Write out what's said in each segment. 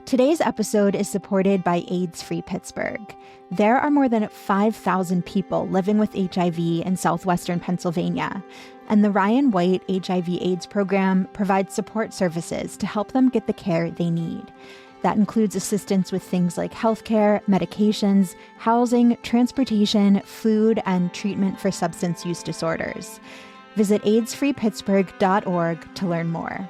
Today's episode is supported by AIDS-Free Pittsburgh. There are more than 5,000 people living with HIV in southwestern Pennsylvania, and the Ryan White HIV/AIDS program provides support services to help them get the care they need. That includes assistance with things like healthcare, medications, housing, transportation, food, and treatment for substance use disorders. Visit aidsfreepittsburgh.org to learn more.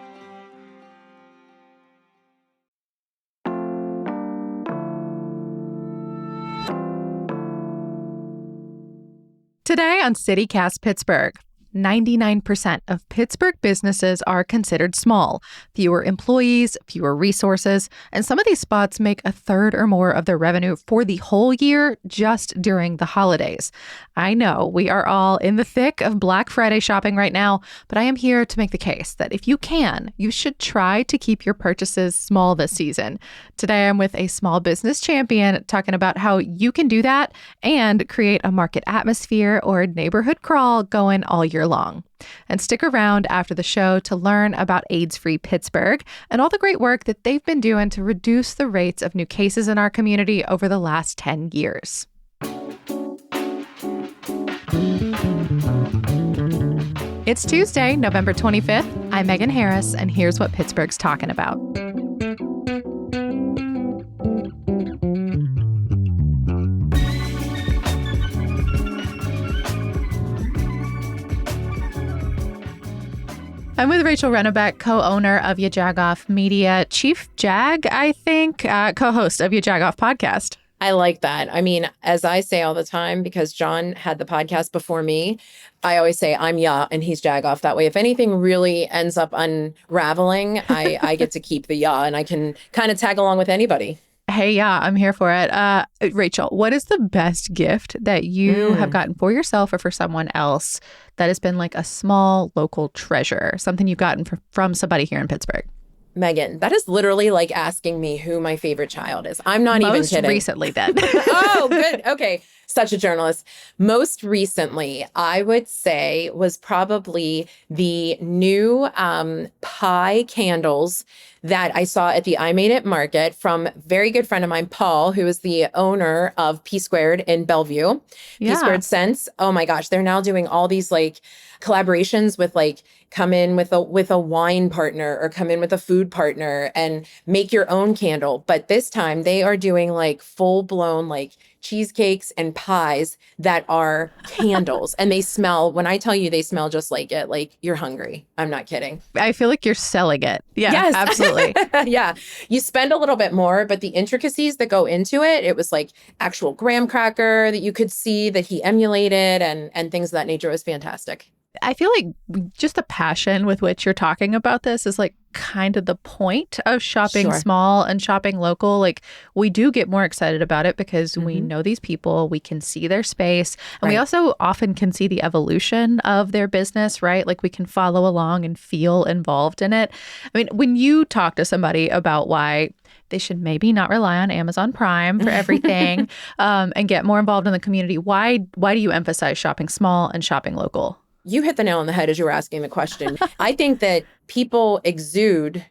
Today on CityCast Pittsburgh, 99% of Pittsburgh businesses are considered small. Fewer employees, fewer resources, and some of these spots make a third or more of their revenue for the whole year just during the holidays. I know we are all in the thick of Black Friday shopping right now, but I am here to make the case that if you can, you should try to keep your purchases small this season. Today, I'm with a small business champion talking about how you can do that and create a market atmosphere or neighborhood crawl going all year long. And stick around after the show to learn about AIDS-Free Pittsburgh and all the great work that they've been doing to reduce the rates of new cases in our community over the last 10 years. It's Tuesday, November 25th. I'm Megan Harris, and here's what Pittsburgh's talking about. I'm with Rachel Rennebeck, co-owner of Ya Jagoff Media, Chief Jag, I think, co-host of Ya Jagoff podcast. I like that. I mean, as I say all the time, because John had the podcast before me, I always say I'm Ya and he's Jagoff. That way, if anything really ends up unraveling, I get to keep the Ya and I can kind of tag along with anybody. Hey, yeah, I'm here for it. Rachel, what is the best gift that you have gotten for yourself or for someone else that has been like a small local treasure, something you've gotten from somebody here in Pittsburgh? Megan, that is literally like asking me who my favorite child is. I'm not even kidding. Most recently, then. Oh, good. Okay. Such a journalist. Most recently, I would say, was probably the new pie candles that I saw at the I Made It Market from a very good friend of mine, Paul, who is the owner of P Squared in Bellevue. Yeah. P Squared Scents. Oh my gosh, they're now doing all these like collaborations with like come in with a wine partner or come in with a food partner and make your own candle. But this time they are doing like full blown like cheesecakes and pies that are candles. And they smell, when I tell you they smell just like it, like you're hungry. I'm not kidding. I feel like you're selling it. Yeah, yes. Absolutely. Yeah. You spend a little bit more, but the intricacies that go into it, it was like actual graham cracker that you could see that he emulated and things of that nature. It was fantastic. I feel like just the passion with which you're talking about this is like kind of the point of shopping small and shopping local. Like we do get more excited about it because we know these people, we can see their space, and we also often can see the evolution of their business, right? Like we can follow along and feel involved in it. I mean, when you talk to somebody about why they should maybe not rely on Amazon Prime for everything and get more involved in the community, why do you emphasize shopping small and shopping local? You hit the nail on the head as you were asking the question. I think that people exude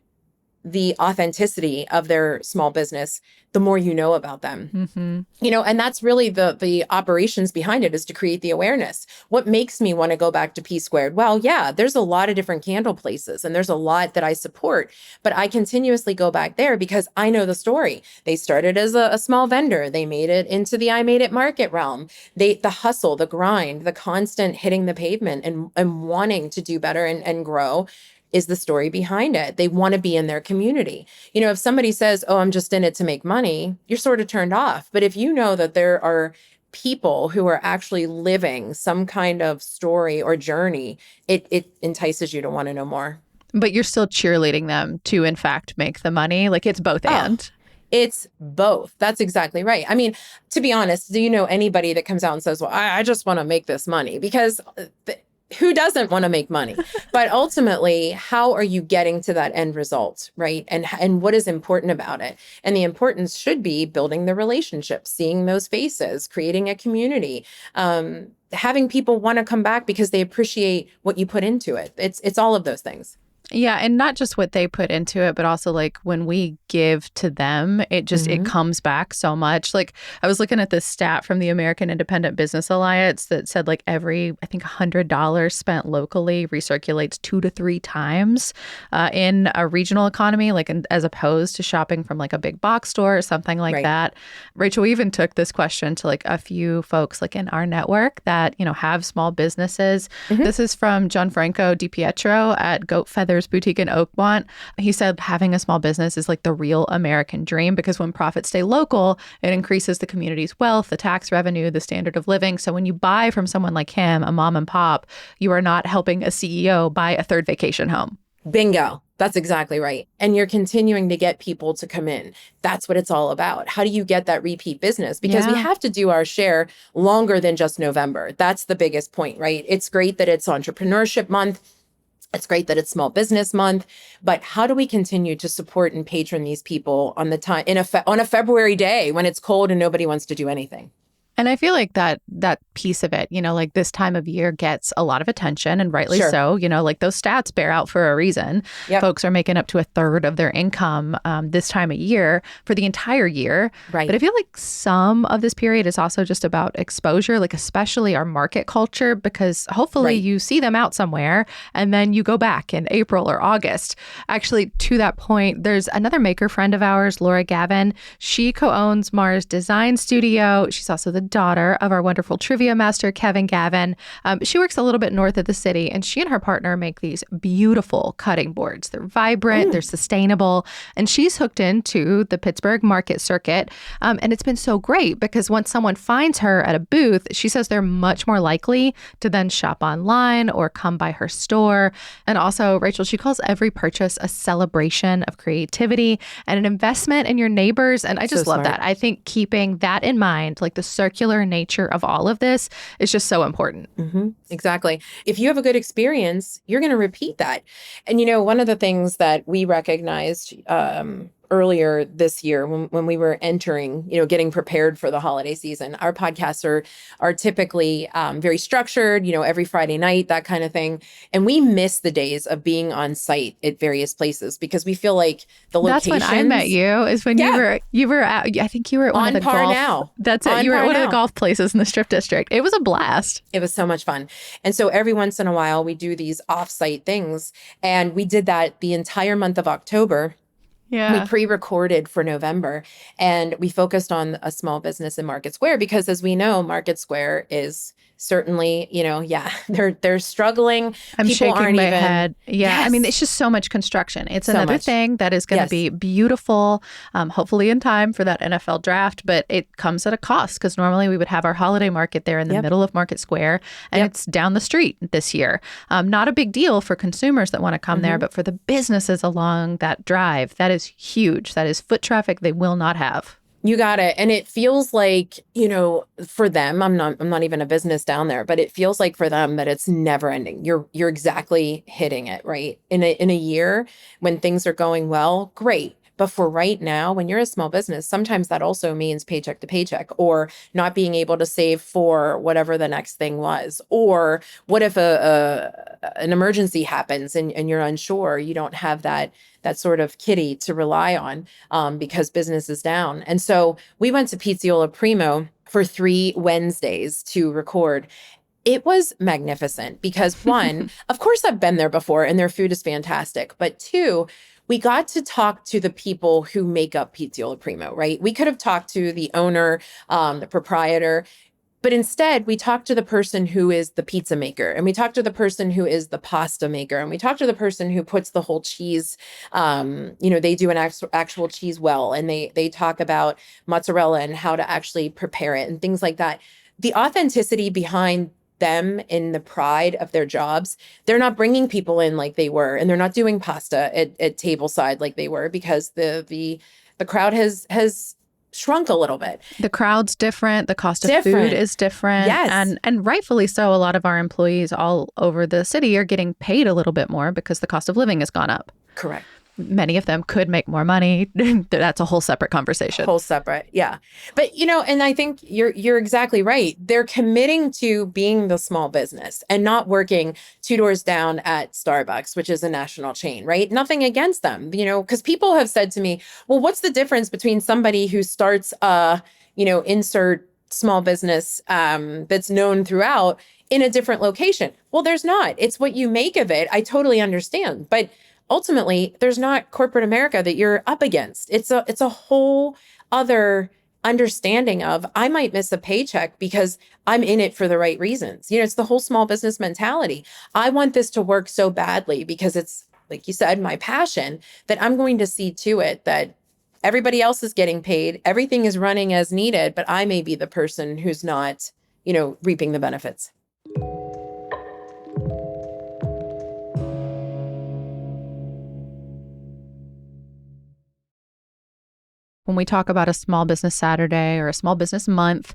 the authenticity of their small business the more you know about them. You know, and that's really the operations behind it, is to create the awareness. What makes me want to go back to P Squared? Well, yeah, there's a lot of different candle places and there's a lot that I support, but I continuously go back there because I know the story. They started as a small vendor. They made it into the I Made It Market realm. The hustle, the grind, the constant hitting the pavement and wanting to do better and grow is the story behind it. They want to be in their community. You know, if somebody says, oh, I'm just in it to make money, you're sort of turned off. But if you know that there are people who are actually living some kind of story or journey, it entices you to want to know more. But you're still cheerleading them to, in fact, make the money. Like it's both and. It's both. That's exactly right. I mean, to be honest, do you know anybody that comes out and says, well, I just want to make this money? Because who doesn't want to make money? But ultimately, how are you getting to that end result, right? And what is important about it? And the importance should be building the relationships, seeing those faces, creating a community, having people want to come back because they appreciate what you put into it. It's all of those things. Yeah, and not just what they put into it, but also like when we give to them, it just it comes back so much. Like I was looking at this stat from the American Independent Business Alliance that said like every, I think $100 spent locally recirculates 2 to 3 times in a regional economy, like as opposed to shopping from like a big box store or something like that. Rachel, we even took this question to like a few folks like in our network that, you know, have small businesses. This is from Gianfranco DiPietro at Goat Feathers Boutique in Oakmont. He said having a small business is like the real American dream because when profits stay local, it increases the community's wealth, the tax revenue, the standard of living. So when you buy from someone like him, a mom and pop, you are not helping a CEO buy a third vacation home. Bingo. That's exactly right. And you're continuing to get people to come in. That's what it's all about. How do you get that repeat business? Because we have to do our share longer than just November. That's the biggest point, right? It's great that it's Entrepreneurship Month. It's great that it's Small Business Month, but how do we continue to support and patron these people on the time on a February day when it's cold and nobody wants to do anything? And I feel like that piece of it, you know, like this time of year gets a lot of attention and rightly so, you know, like those stats bear out for a reason. Folks are making up to 1/3 of their income this time of year for the entire year. But I feel like some of this period is also just about exposure, like especially our market culture, because hopefully you see them out somewhere and then you go back in April or August. Actually, to that point, there's another maker friend of ours, Laura Gavin. She co-owns Mars Design Studio. She's also the daughter of our wonderful trivia master, Kevin Gavin. She works a little bit north of the city, and she and her partner make these beautiful cutting boards. They're vibrant, they're sustainable, and she's hooked into the Pittsburgh market circuit. And it's been so great because once someone finds her at a booth, she says they're much more likely to then shop online or come by her store. And also, Rachel, she calls every purchase a celebration of creativity and an investment in your neighbors. And I just love that. I think keeping that in mind, like the circular nature of all of this is just so important. Exactly. If you have a good experience, you're going to repeat that. And, you know, one of the things that we recognized earlier this year when we were entering, you know, getting prepared for the holiday season, our podcasts are typically very structured, you know, every Friday night, that kind of thing. And we miss the days of being on site at various places because we feel like the locations. That's when I met you, is when you were at, I think you were at one of the golf. Now. That's it. You were at one of the golf places in the Strip District. It was a blast. It was so much fun. And so every once in a while we do these off-site things. And we did that the entire month of October. We pre-recorded for November and we focused on a small business in Market Square because as we know, Market Square is certainly, you know, they're struggling. I'm People shaking my head. Yeah. I mean, it's just so much construction. It's another thing that is going to be beautiful, hopefully in time for that NFL draft, but it comes at a cost because normally we would have our holiday market there in the middle of Market Square and it's down the street this year. Not a big deal for consumers that want to come there, but for the businesses along that drive, that is huge. That is foot traffic they will not have. You got it. And it feels like, you know, for them, I'm not even a business down there, but it feels like for them that it's never ending. You're exactly hitting it, right? In a year when things are going well, great. But for right now, when you're a small business, sometimes that also means paycheck to paycheck or not being able to save for whatever the next thing was. Or what if an emergency happens and you're unsure, you don't have that sort of kitty to rely on because business is down. And so we went to Pizziola Primo for 3 Wednesdays to record. It was magnificent because one, of course I've been there before and their food is fantastic, but two, we got to talk to the people who make up Pizziola Primo, right? We could have talked to the owner, the proprietor, but instead we talked to the person who is the pizza maker and we talked to the person who is the pasta maker and we talked to the person who puts the whole cheese, you know, they do an actual cheese well and they talk about mozzarella and how to actually prepare it and things like that. The authenticity behind them in the pride of their jobs, they're not bringing people in like they were, and they're not doing pasta at tableside like they were because the crowd has shrunk a little bit. The crowd's different. The cost of food is different. Yes. And rightfully so. A lot of our employees all over the city are getting paid a little bit more because the cost of living has gone up. Correct. many of them could make more money. That's a whole separate conversation. Whole separate. Yeah. But, and I think you're exactly right. They're committing to being the small business and not working 2 doors down at Starbucks, which is a national chain, right? Nothing against them, because people have said to me, well, what's the difference between somebody who starts insert small business that's known throughout in a different location? Well, there's not. It's what you make of it. I totally understand. But ultimately, there's not corporate America that you're up against. It's a whole other understanding of, I might miss a paycheck because I'm in it for the right reasons. It's the whole small business mentality. I want this to work so badly because it's, like you said, my passion, that I'm going to see to it that everybody else is getting paid. Everything is running as needed, but I may be the person who's not, reaping the benefits. When we talk about a small business Saturday or a small business month,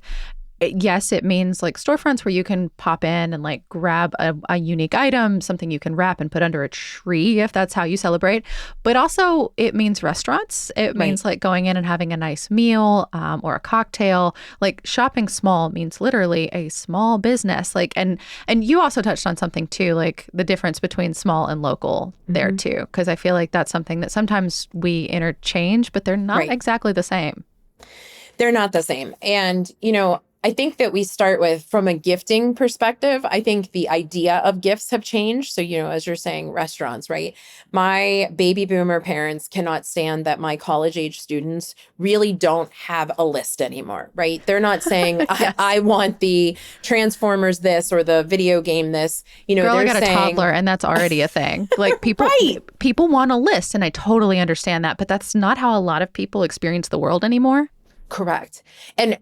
yes, it means like storefronts where you can pop in and like grab a unique item, something you can wrap and put under a tree if that's how you celebrate. But also it means restaurants. It means like going in and having a nice meal or a cocktail. Like shopping small means literally a small business. Like and you also touched on something too, like the difference between small and local there too, because I feel like that's something that sometimes we interchange, but they're not exactly the same. They're not the same. And, I think that we start with, from a gifting perspective, I think the idea of gifts have changed. So, as you're saying, restaurants, right? My baby boomer parents cannot stand that my college age students really don't have a list anymore, right? They're not saying, yes. I want the Transformers this or the video game this. Girl, I got saying, a toddler and that's already a thing. Like people, people want a list, and I totally understand that, but that's not how a lot of people experience the world anymore. Correct. And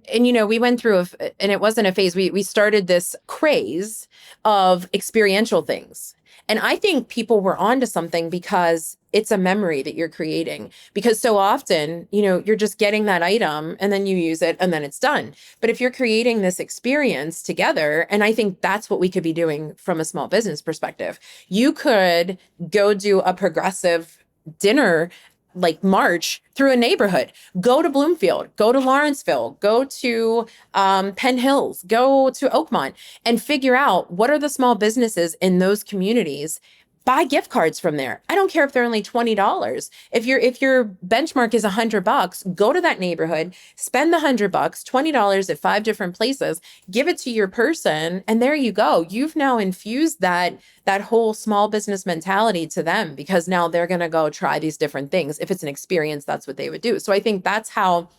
we went through, and it wasn't a phase, we started this craze of experiential things. And I think people were onto something because it's a memory that you're creating. Because so often, you're just getting that item and then you use it and then it's done. But if you're creating this experience together, and I think that's what we could be doing from a small business perspective, you could go do a progressive dinner like march through a neighborhood, go to Bloomfield, go to Lawrenceville, go to Penn Hills, go to Oakmont, and figure out what are the small businesses in those communities. Buy gift cards from there. I don't care if they're only $20. If your benchmark is $100, go to that neighborhood, spend the $100, $20 at 5 different places, give it to your person, and there you go. You've now infused that whole small business mentality to them, because now they're going to go try these different things. If it's an experience, that's what they would do. So I think that's how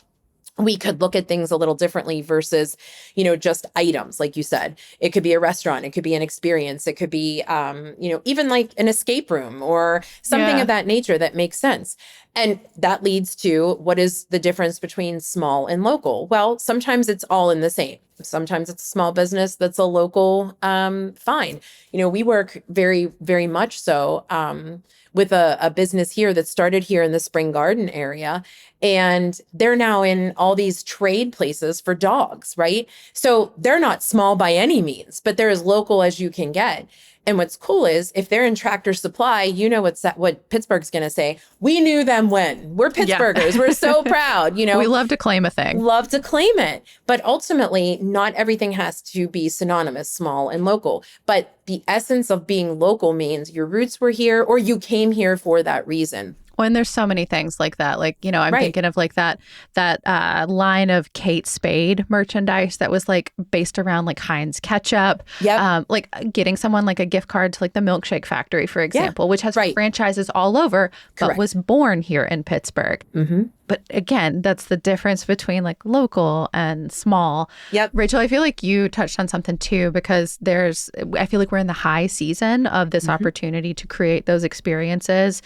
we could look at things a little differently versus, just items. Like you said, it could be a restaurant, it could be an experience, it could be, even like an escape room or something of that nature that makes sense. And that leads to, what is the difference between small and local? Well, sometimes it's all in the same. Sometimes it's a small business that's a local fine. We work very, very much so with a business here that started here in the Spring Garden area. And they're now in all these trade places for dogs, right? So they're not small by any means, but they're as local as you can get. And what's cool is, if they're in Tractor Supply, what Pittsburgh's going to say. We knew them when. We're Pittsburghers. We're so proud. We love to claim a thing. Love to claim it. But ultimately, not everything has to be synonymous, small and local. But the essence of being local means your roots were here, or you came here for that reason. Well, and there's so many things like that. Like, I'm thinking of like that line of Kate Spade merchandise that was like based around like Heinz ketchup. Yep. Like getting someone like a gift card to like the Milkshake Factory, for example, which has franchises all over, but was born here in Pittsburgh. Mm-hmm. But again, that's the difference between like local and small. Yep. Rachel, I feel like you touched on something too, because I feel like we're in the high season of this opportunity to create those experiences.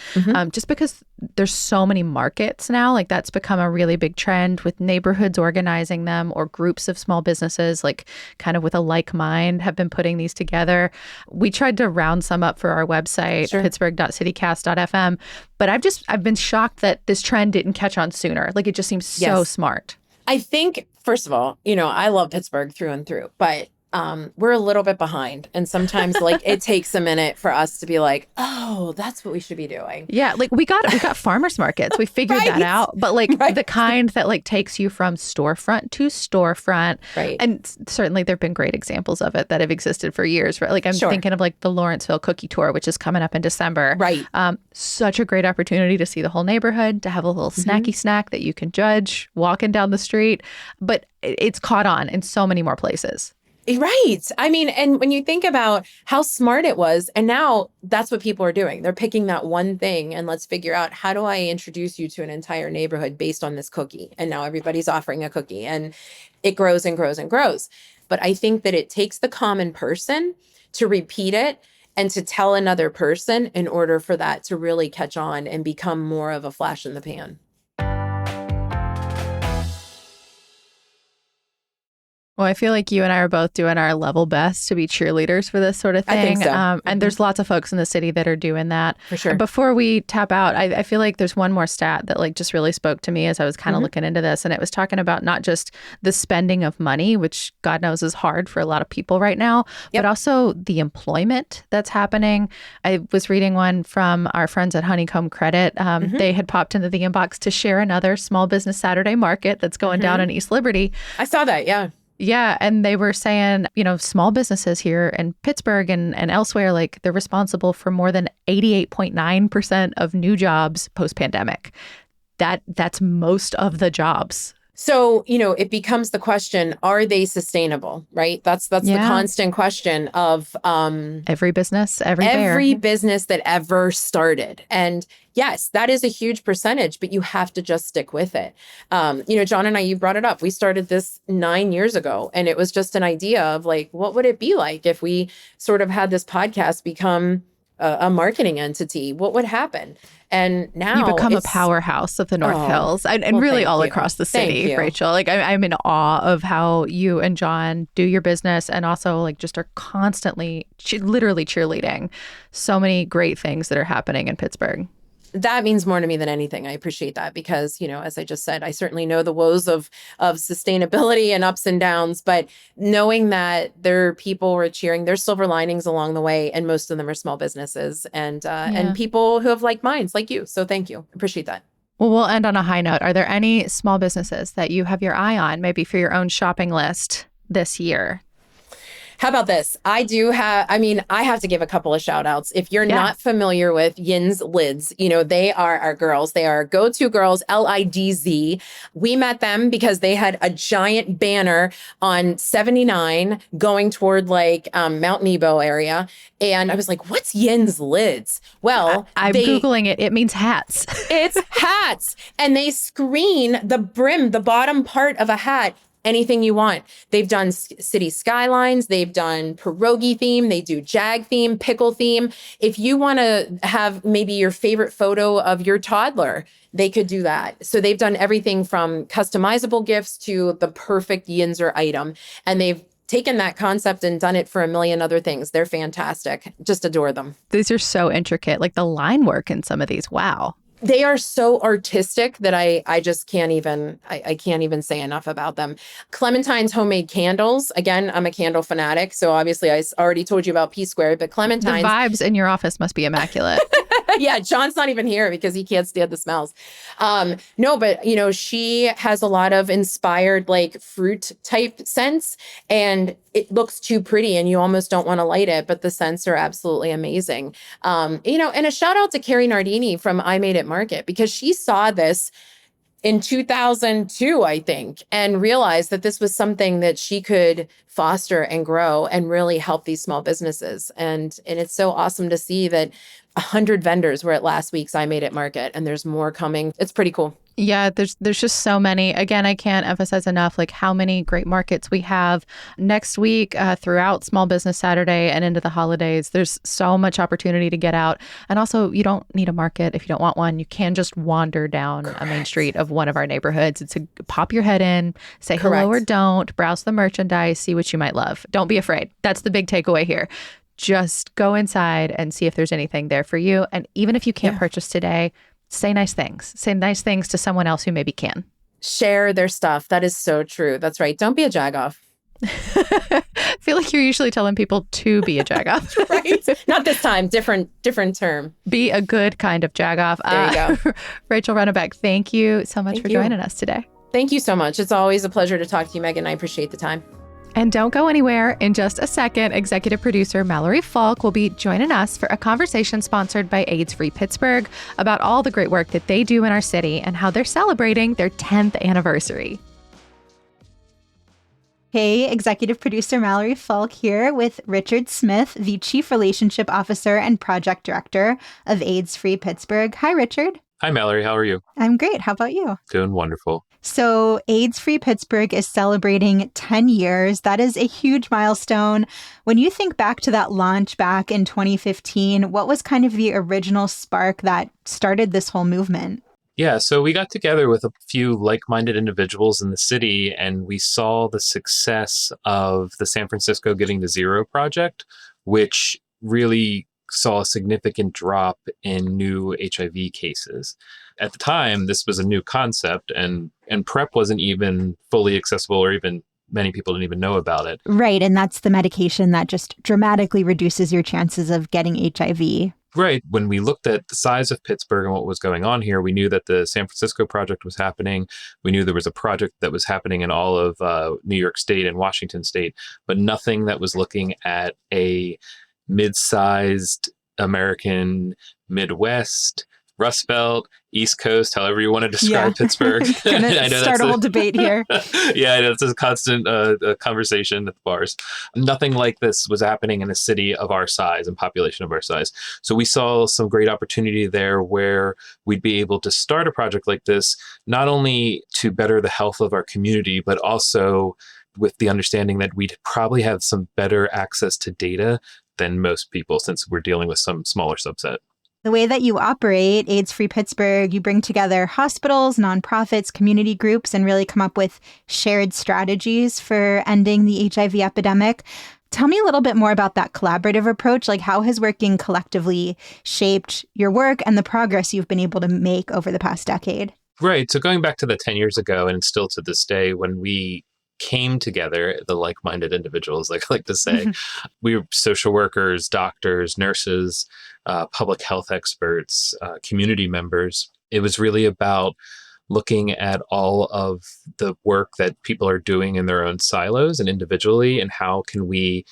Just because there's so many markets now, like that's become a really big trend, with neighborhoods organizing them, or groups of small businesses, like kind of with a like mind, have been putting these together. We tried to round some up for our website, pittsburgh.citycast.fm. But I've been shocked that this trend didn't catch on sooner. Like, it just seems so smart. I think, first of all, I love Pittsburgh through and through, but we're a little bit behind. And sometimes like it takes a minute for us to be like, oh, that's what we should be doing. Yeah, like we got farmers markets. We figured that out. But like the kind that like takes you from storefront to storefront. Right. And certainly there've been great examples of it that have existed for years. Right. Like I'm thinking of like the Lawrenceville Cookie Tour, which is coming up in December. Right. Such a great opportunity to see the whole neighborhood, to have a little snacky snack that you can judge walking down the street. But it's caught on in so many more places. Right. I mean, and when you think about how smart it was, and now that's what people are doing. They're picking that one thing and let's figure out, how do I introduce you to an entire neighborhood based on this cookie? And now everybody's offering a cookie and it grows and grows and grows. But I think that it takes the common person to repeat it and to tell another person in order for that to really catch on and become more of a flash in the pan. Well, I feel like you and I are both doing our level best to be cheerleaders for this sort of thing. I think so. And there's lots of folks in the city that are doing that. For sure. Before we tap out, I feel like there's one more stat that like just really spoke to me as I was kind of looking into this. And it was talking about not just the spending of money, which God knows is hard for a lot of people right now, but also the employment that's happening. I was reading one from our friends at Honeycomb Credit. They had popped into the inbox to share another Small Business Saturday market that's going down in East Liberty. I saw that. Yeah. Yeah. And they were saying, you know, small businesses here in Pittsburgh and elsewhere, like they're responsible for more than 88.9% of new jobs post-pandemic. That's most of the jobs. So, you know, it becomes the question, are they sustainable, right? That's the constant question of every business, every business that ever started. And yes, that is a huge percentage, but you have to just stick with it. You know, John and I, you brought it up. We started this 9 years ago, and it was just an idea of like, what would it be like if we sort of had this podcast become a marketing entity? What would happen? And now you become a powerhouse of the North Hills and really all across the city, Rachel. Like I'm in awe of how you and John do your business and also like just are constantly literally cheerleading so many great things that are happening in Pittsburgh. That means more to me than anything. I appreciate that because, you know, as I just said, I certainly know the woes of sustainability and ups and downs, but knowing that there are people who are cheering, there's silver linings along the way, and most of them are small businesses and people who have like minds like you. So thank you. Appreciate that. Well, we'll end on a high note. Are there any small businesses that you have your eye on, maybe for your own shopping list this year? How about this? I have to give a couple of shout outs. If you're not familiar with Yin's Lids, you know, they are our girls. They are go-to girls, LIDZ. We met them because they had a giant banner on 79 going toward like Mount Nebo area. And I was like, what's Yin's Lids? Well, I'm Googling it. It means hats. It's hats. And they screen the brim, the bottom part of a hat, anything you want. They've done city skylines. They've done pierogi theme. They do jag theme, pickle theme. If you want to have maybe your favorite photo of your toddler, they could do that. So they've done everything from customizable gifts to the perfect Yinzer item. And they've taken that concept and done it for a million other things. They're fantastic. Just adore them. These are so intricate. Like the line work in some of these. Wow. They are so artistic that I just can't even say enough about them. Clementine's homemade candles. Again, I'm a candle fanatic. So obviously I already told you about P Squared, but Clementine's. The vibes in your office must be immaculate. Yeah, John's not even here because he can't stand the smells. No, but you know, she has a lot of inspired like fruit type scents, and it looks too pretty and you almost don't want to light it, but the scents are absolutely amazing. You know, and a shout out to Carrie Nardini from I Made It Market, because she saw this in 2002, I think, and realized that this was something that she could foster and grow and really help these small businesses. And it's so awesome to see that 100 vendors were at last week's I Made It Market, and there's more coming. It's pretty cool. Yeah, there's just so many. Again, I can't emphasize enough like how many great markets we have next week throughout Small Business Saturday and into the holidays. There's so much opportunity to get out. And also, you don't need a market if you don't want one. You can just wander down a main street of one of our neighborhoods. It's a pop your head in, say hello or don't, browse the merchandise, see what you might love. Don't be afraid. That's the big takeaway here. Just go inside and see if there's anything there for you. And even if you can't purchase today, say nice things. Say nice things to someone else who maybe can. Share their stuff. That is so true. That's right. Don't be a jagoff. I feel like you're usually telling people to be a jagoff. Right? Not this time. Different term. Be a good kind of jagoff. There you go. Rachel Runnebeck, thank you so much for joining us today. Thank you so much. It's always a pleasure to talk to you, Megan. I appreciate the time. And don't go anywhere. In just a second, executive producer Mallory Falk will be joining us for a conversation sponsored by AIDS Free Pittsburgh about all the great work that they do in our city and how they're celebrating their 10th anniversary. Hey, executive producer Mallory Falk here with Richard Smith, the Chief Relationship Officer and Project Director of AIDS Free Pittsburgh. Hi, Richard. Hi, Mallory. How are you? I'm great. How about you? Doing wonderful. So AIDS Free Pittsburgh is celebrating 10 years. That is a huge milestone. When you think back to that launch back in 2015, what was kind of the original spark that started this whole movement? Yeah, so we got together with a few like-minded individuals in the city, and we saw the success of the San Francisco Getting to Zero project, which really saw a significant drop in new HIV cases. At the time, this was a new concept, and PrEP wasn't even fully accessible, or even many people didn't even know about it. Right, and that's the medication that just dramatically reduces your chances of getting HIV. Right. When we looked at the size of Pittsburgh and what was going on here, we knew that the San Francisco project was happening. We knew there was a project that was happening in all of New York State and Washington State, but nothing that was looking at a mid-sized American Midwest, Rust Belt, East Coast, however you want to describe Pittsburgh. Gonna start a whole debate here. Yeah, I know it's a constant conversation at the bars. Nothing like this was happening in a city of our size and population of our size. So we saw some great opportunity there where we'd be able to start a project like this, not only to better the health of our community, but also with the understanding that we'd probably have some better access to data than most people, since we're dealing with some smaller subset. The way that you operate, AIDS Free Pittsburgh, you bring together hospitals, nonprofits, community groups, and really come up with shared strategies for ending the HIV epidemic. Tell me a little bit more about that collaborative approach. Like, how has working collectively shaped your work and the progress you've been able to make over the past decade? Right. So going back to the 10 years ago, and still to this day, when we came together, the like-minded individuals, like I like to say, we were social workers, doctors, nurses, public health experts, community members. It was really about looking at all of the work that people are doing in their own silos and individually, and how can we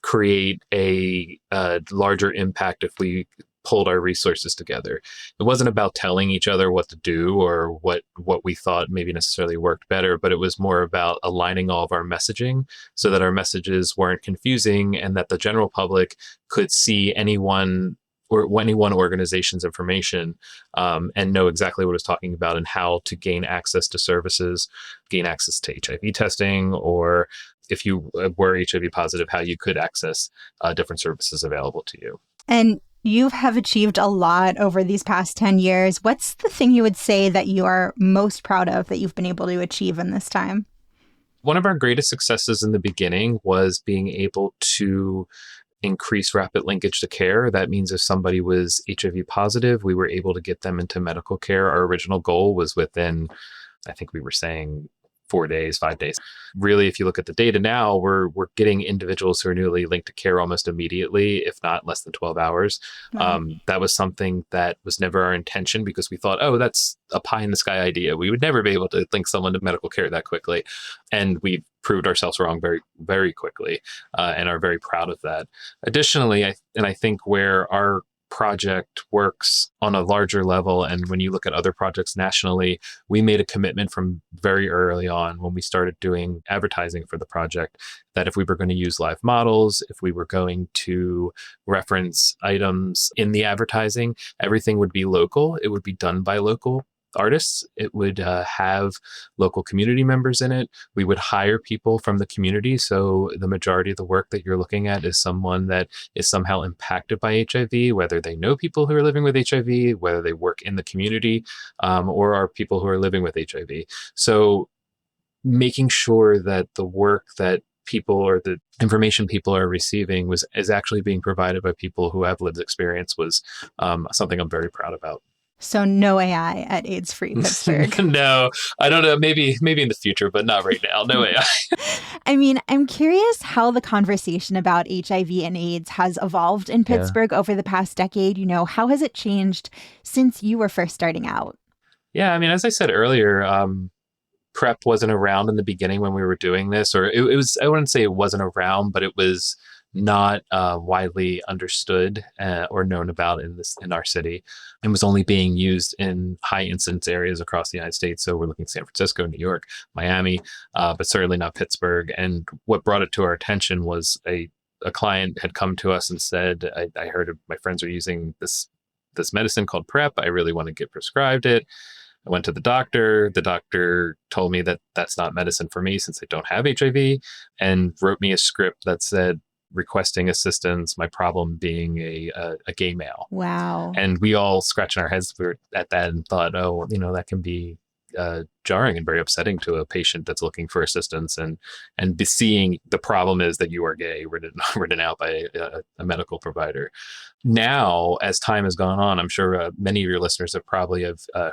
create a larger impact if we pulled our resources together. It wasn't about telling each other what to do or what we thought maybe necessarily worked better, but it was more about aligning all of our messaging so that our messages weren't confusing and that the general public could see any one organization's information and know exactly what it was talking about and how to gain access to services, gain access to HIV testing, or if you were HIV positive, how you could access different services available to you. And you have achieved a lot over these past 10 years. What's the thing you would say that you are most proud of that you've been able to achieve in this time? One of our greatest successes in the beginning was being able to increase rapid linkage to care. That means if somebody was HIV positive, we were able to get them into medical care. Our original goal was within, I think we were saying 4 days, 5 days. Really, if you look at the data now, we're getting individuals who are newly linked to care almost immediately, if not less than 12 hours. That was something that was never our intention, because we thought, oh, that's a pie in the sky idea. We would never be able to link someone to medical care that quickly. And we proved ourselves wrong very, very quickly and are very proud of that. Additionally, I think where our project works on a larger level, and when you look at other projects nationally, we made a commitment from very early on when we started doing advertising for the project that if we were going to use live models, if we were going to reference items in the advertising, everything would be local. It would be done by local artists. It would have local community members in it. We would hire people from the community. So the majority of the work that you're looking at is someone that is somehow impacted by HIV, whether they know people who are living with HIV, whether they work in the community, or are people who are living with HIV. So making sure that the work that people or the information people are receiving is actually being provided by people who have lived experience was something I'm very proud about. So no AI at AIDS-Free Pittsburgh. No, I don't know. Maybe in the future, but not right now. No AI. I mean, I'm curious how the conversation about HIV and AIDS has evolved in Pittsburgh over the past decade. How has it changed since you were first starting out? Yeah, I mean, as I said earlier, PrEP wasn't around in the beginning when we were doing this, or it was, I wouldn't say it wasn't around, but it was not widely understood or known about in our city, and was only being used in high incidence areas across the United States. So we're looking at San Francisco, New York, Miami, but certainly not Pittsburgh. And what brought it to our attention was a client had come to us and said, I heard my friends are using this medicine called PrEP. I really want to get prescribed it. I went to the doctor. The doctor told me that that's not medicine for me since I don't have HIV, and wrote me a script that said, requesting assistance, my problem being a gay male. Wow. And we all scratching our heads at that and thought, oh, that can be jarring and very upsetting to a patient that's looking for assistance, and seeing the problem is that you are gay, written out by a medical provider. Now, as time has gone on, I'm sure many of your listeners have probably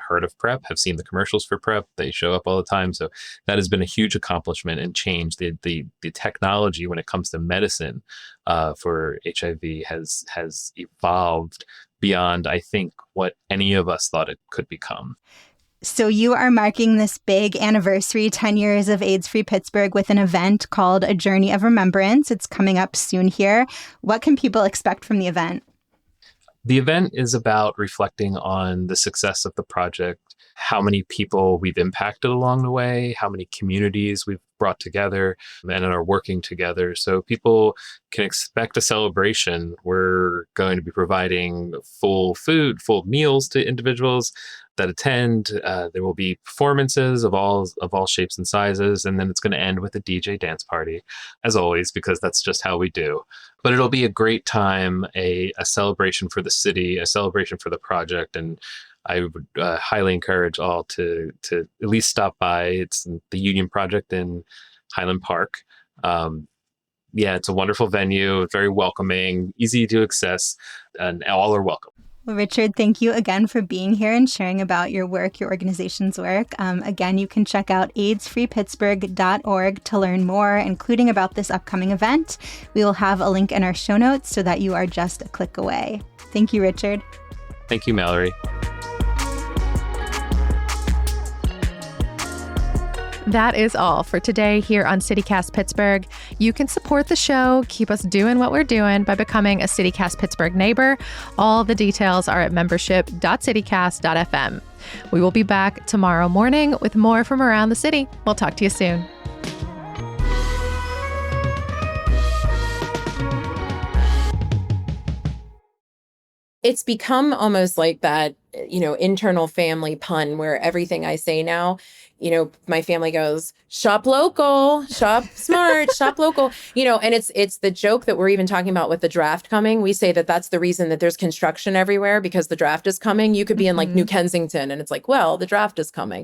heard of PrEP, have seen the commercials for PrEP. They show up all the time. So that has been a huge accomplishment and change. The technology when it comes to medicine for HIV has evolved beyond, I think, what any of us thought it could become. So you are marking this big anniversary, 10 years of AIDS-Free Pittsburgh, with an event called A Journey of Remembrance. It's coming up soon here. What can people expect from the event? The event is about reflecting on the success of the project, how many people we've impacted along the way, how many communities we've brought together and are working together. So people can expect a celebration. We're going to be providing full food, full meals to individuals that attend. There will be performances of all shapes and sizes, and then it's going to end with a DJ dance party, as always, because that's just how we do. But it'll be a great time, a celebration for the city, a celebration for the project, and I would highly encourage all to at least stop by. It's the Union Project in Highland Park. It's a wonderful venue, very welcoming, easy to access, and all are welcome. Well, Richard, thank you again for being here and sharing about your work, your organization's work. Again, you can check out aidsfreepittsburgh.org to learn more, including about this upcoming event. We will have a link in our show notes so that you are just a click away. Thank you, Richard. Thank you, Mallory. That is all for today here on CityCast Pittsburgh. You can support the show, keep us doing what we're doing by becoming a CityCast Pittsburgh neighbor. All the details are at membership.citycast.fm. We will be back tomorrow morning with more from around the city. We'll talk to you soon. It's become almost like that, internal family pun where everything I say now, my family goes, shop local, shop smart, shop local, and it's the joke that we're even talking about with the draft coming. We say that that's the reason that there's construction everywhere, because the draft is coming. You could be in like New Kensington and it's like, well, the draft is coming.